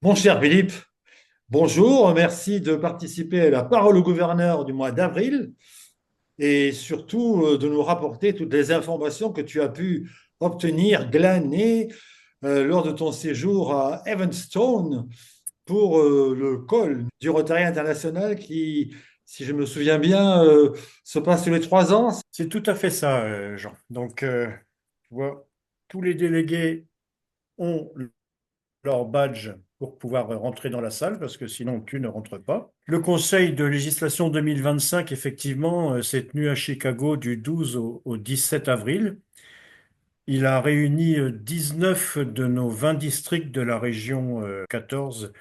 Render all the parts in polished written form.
Mon cher Philippe, bonjour, merci de participer à la parole au gouverneur du mois d'avril et surtout de nous rapporter toutes les informations que tu as pu obtenir, glaner lors de ton séjour à Evanstone pour le col du Rotary International qui, si je me souviens bien, se passe tous les 3 ans. C'est tout à fait ça, Jean. Tu vois, tous les délégués ont leur badge pour pouvoir rentrer dans la salle, parce que sinon tu ne rentres pas. Le Conseil de législation 2025, effectivement, s'est tenu à Chicago du 12 au 17 avril. Il a réuni 19 de nos 20 districts de la région 14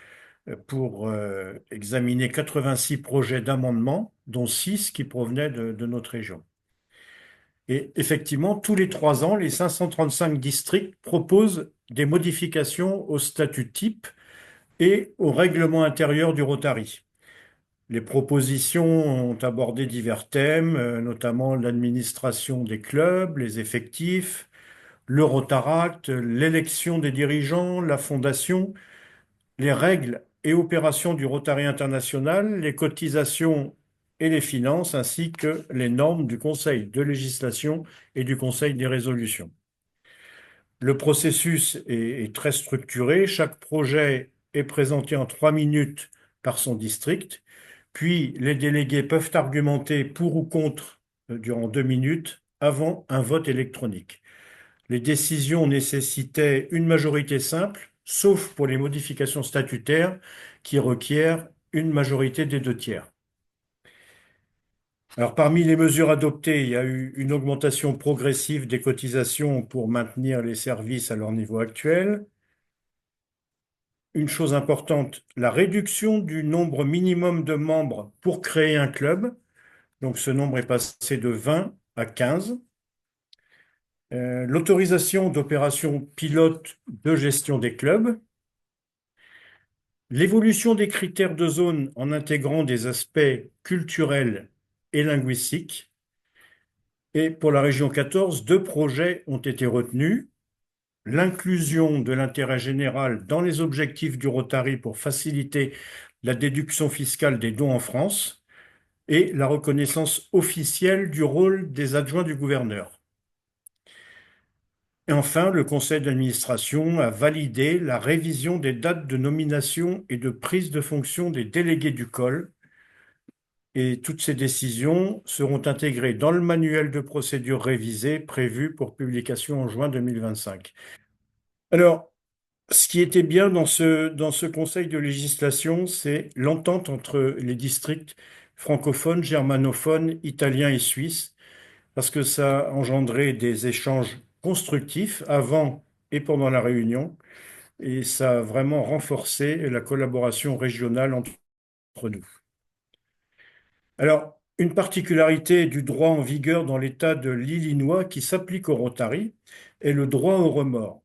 pour examiner 86 projets d'amendement, dont 6 qui provenaient de notre région. Et effectivement, tous les 3 ans, les 535 districts proposent des modifications au statut type et au règlement intérieur du Rotary. Les propositions ont abordé divers thèmes, notamment l'administration des clubs, les effectifs, le Rotaract, l'élection des dirigeants, la fondation, les règles et opérations du Rotary international, les cotisations et les finances, ainsi que les normes du Conseil de législation et du Conseil des résolutions. Le processus est très structuré. Chaque projet est présenté en 3 minutes par son district. Puis les délégués peuvent argumenter pour ou contre durant 2 minutes avant un vote électronique. Les décisions nécessitaient une majorité simple, sauf pour les modifications statutaires qui requièrent une majorité des 2 tiers. Alors, parmi les mesures adoptées, il y a eu une augmentation progressive des cotisations pour maintenir les services à leur niveau actuel. Une chose importante, la réduction du nombre minimum de membres pour créer un club. Donc, ce nombre est passé de 20 à 15. L'autorisation d'opérations pilotes de gestion des clubs. L'évolution des critères de zone en intégrant des aspects culturels et linguistiques. Et pour la région 14, 2 projets ont été retenus. L'inclusion de l'intérêt général dans les objectifs du Rotary pour faciliter la déduction fiscale des dons en France et la reconnaissance officielle du rôle des adjoints du gouverneur. Et enfin, le conseil d'administration a validé la révision des dates de nomination et de prise de fonction des délégués du COL. Et toutes ces décisions seront intégrées dans le manuel de procédure révisé prévu pour publication en juin 2025. Alors, ce qui était bien dans ce conseil de législation, c'est l'entente entre les districts francophones, germanophones, italiens et suisses, parce que ça a engendré des échanges constructifs avant et pendant la réunion, et ça a vraiment renforcé la collaboration régionale entre nous. Alors, une particularité du droit en vigueur dans l'État de l'Illinois qui s'applique au Rotary est le droit au remords.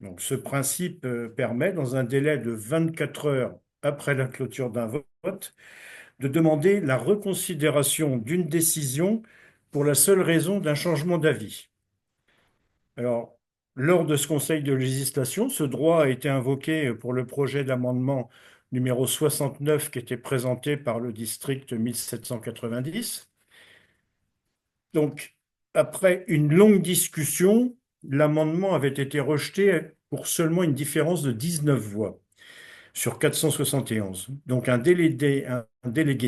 Donc, ce principe permet, dans un délai de 24 heures après la clôture d'un vote, de demander la reconsidération d'une décision pour la seule raison d'un changement d'avis. Alors, lors de ce conseil de législation, ce droit a été invoqué pour le projet d'amendement numéro 69 qui était présenté par le district 1790. Donc, après une longue discussion, l'amendement avait été rejeté pour seulement une différence de 19 voix sur 471. Donc, un délégué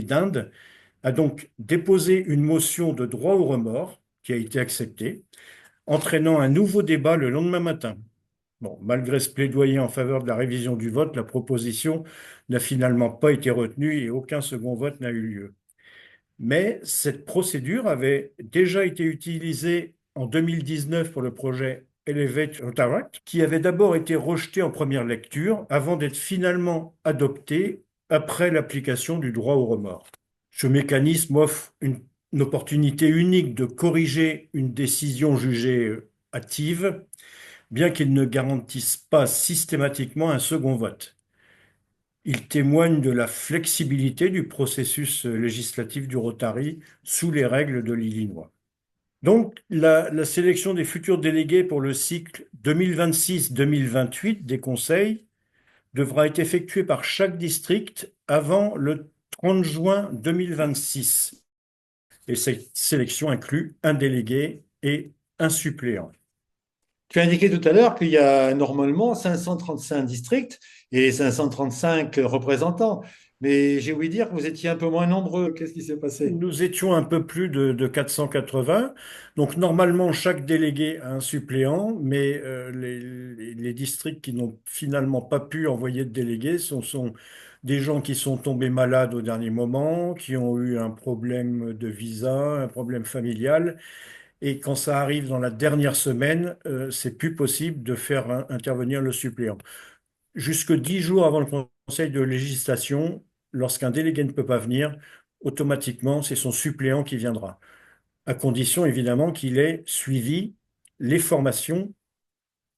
d'Inde a donc déposé une motion de droit au remords qui a été acceptée, entraînant un nouveau débat le lendemain matin. Bon, malgré ce plaidoyer en faveur de la révision du vote, la proposition n'a finalement pas été retenue et aucun second vote n'a eu lieu. Mais cette procédure avait déjà été utilisée en 2019 pour le projet Elevate Rotaract, qui avait d'abord été rejeté en première lecture avant d'être finalement adopté après l'application du droit au remords. Ce mécanisme offre une opportunité unique de corriger une décision jugée hâtive, bien qu'il ne garantisse pas systématiquement un second vote. Il témoigne de la flexibilité du processus législatif du Rotary sous les règles de l'Illinois. Donc, la sélection des futurs délégués pour le cycle 2026-2028 des conseils devra être effectuée par chaque district avant le 30 juin 2026. Et cette sélection inclut un délégué et un suppléant. Tu as indiqué tout à l'heure qu'il y a normalement 535 districts et 535 représentants. Mais j'ai ouï dire que vous étiez un peu moins nombreux. Qu'est-ce qui s'est passé? Nous étions un peu plus de 480. Donc normalement, chaque délégué a un suppléant, mais les districts qui n'ont finalement pas pu envoyer de délégués sont des gens qui sont tombés malades au dernier moment, qui ont eu un problème de visa, un problème familial. Et quand ça arrive dans la dernière semaine, c'est plus possible de faire intervenir le suppléant. Jusque 10 jours avant le conseil de législation, lorsqu'un délégué ne peut pas venir, automatiquement, c'est son suppléant qui viendra, à condition évidemment qu'il ait suivi les formations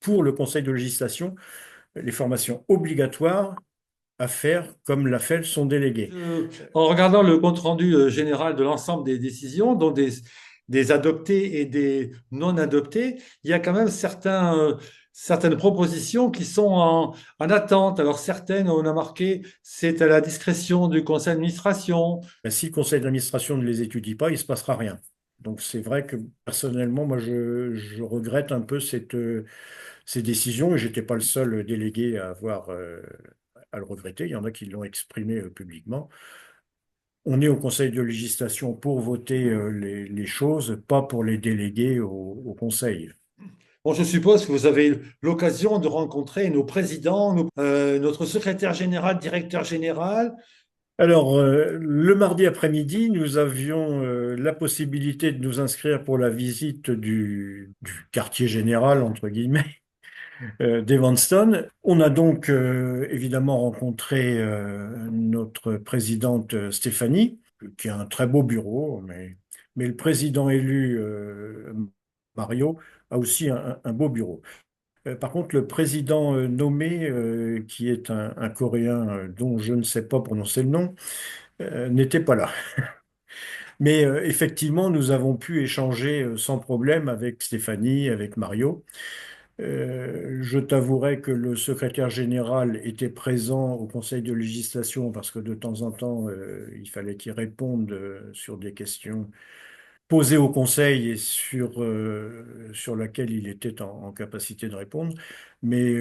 pour le conseil de législation, les formations obligatoires à faire comme l'a fait son délégué. En regardant le compte-rendu général de l'ensemble des décisions, dont des adoptées et des non adoptées, il y a quand même certaines propositions qui sont en attente. Alors certaines, on a marqué, c'est à la discrétion du conseil d'administration. Ben, si le conseil d'administration ne les étudie pas, il ne se passera rien. Donc c'est vrai que personnellement, moi je regrette un peu ces décisions et j'étais pas le seul délégué à avoir à le regretter. Il y en a qui l'ont exprimé publiquement. On est au conseil de législation pour voter les choses, pas pour les déléguer au conseil. Bon, je suppose que vous avez eu l'occasion de rencontrer nos présidents, notre secrétaire général, directeur général. Alors, le mardi après-midi, nous avions la possibilité de nous inscrire pour la visite du quartier général, entre guillemets, d'Evanston. On a donc évidemment rencontré notre présidente Stéphanie, qui a un très beau bureau, mais le président élu, Mario, a aussi un beau bureau. Par contre, le président nommé, qui est un Coréen dont je ne sais pas prononcer le nom, n'était pas là. Mais effectivement, nous avons pu échanger sans problème avec Stéphanie, avec Mario. Je t'avouerai que le secrétaire général était présent au conseil de législation parce que de temps en temps, il fallait qu'il réponde sur des questions posées au conseil et sur laquelle il était en capacité de répondre. Mais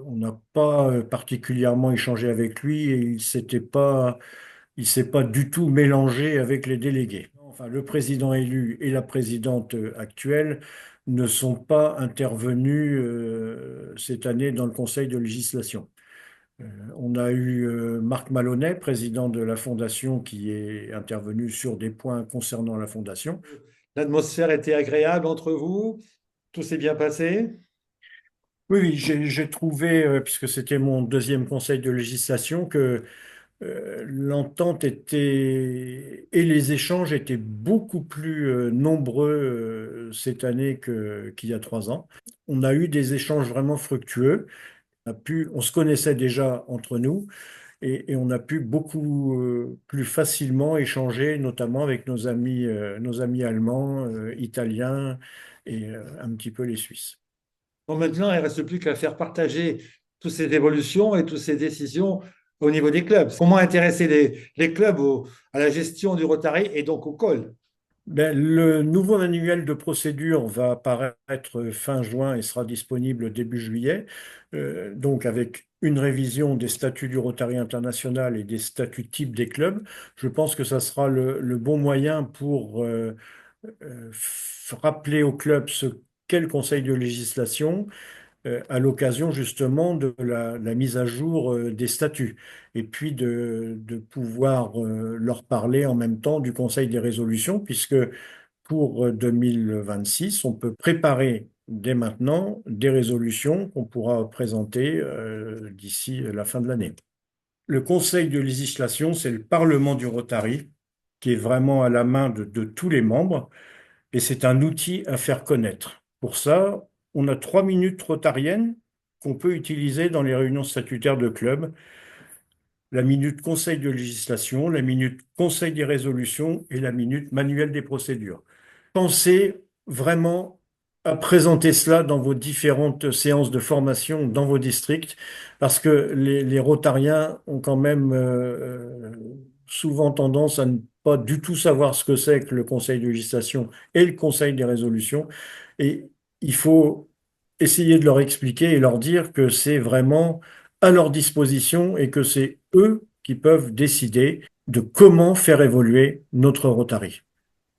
on n'a pas particulièrement échangé avec lui et il s'est pas du tout mélangé avec les délégués. Enfin, le président élu et la présidente actuelle ne sont pas intervenus cette année dans le conseil de législation. On a eu Marc Malonnet, président de la fondation, qui est intervenu sur des points concernant la fondation. L'atmosphère était agréable entre vous, tout s'est bien passé. Oui, oui, j'ai trouvé, puisque c'était mon deuxième conseil de législation, que l'entente était et les échanges étaient beaucoup plus nombreux cette année qu'il y a 3 ans. On a eu des échanges vraiment fructueux. On se connaissait déjà entre nous et on a pu beaucoup plus facilement échanger, notamment avec nos amis allemands, italiens et un petit peu les Suisses. Bon, maintenant, il ne reste plus qu'à faire partager toutes ces évolutions et toutes ces décisions au niveau des clubs. Comment intéresser les clubs à la gestion du Rotary et donc au col? Ben, le nouveau manuel de procédure va apparaître fin juin et sera disponible début juillet, donc avec une révision des statuts du Rotary International et des statuts types des clubs. Je pense que ça sera le bon moyen pour rappeler aux clubs ce qu'est le Conseil de législation, à l'occasion justement de la mise à jour des statuts, et puis de pouvoir leur parler en même temps du Conseil des résolutions, puisque pour 2026, on peut préparer dès maintenant des résolutions qu'on pourra présenter d'ici la fin de l'année. Le Conseil de législation, c'est le Parlement du Rotary, qui est vraiment à la main de tous les membres et c'est un outil à faire connaître. Pour ça, on a 3 minutes rotariennes qu'on peut utiliser dans les réunions statutaires de club. La minute conseil de législation, la minute conseil des résolutions et la minute manuel des procédures. Pensez vraiment à présenter cela dans vos différentes séances de formation dans vos districts, parce que les Rotariens ont quand même souvent tendance à ne pas du tout savoir ce que c'est que le conseil de législation et le conseil des résolutions. Et il faut essayer de leur expliquer et leur dire que c'est vraiment à leur disposition et que c'est eux qui peuvent décider de comment faire évoluer notre Rotary.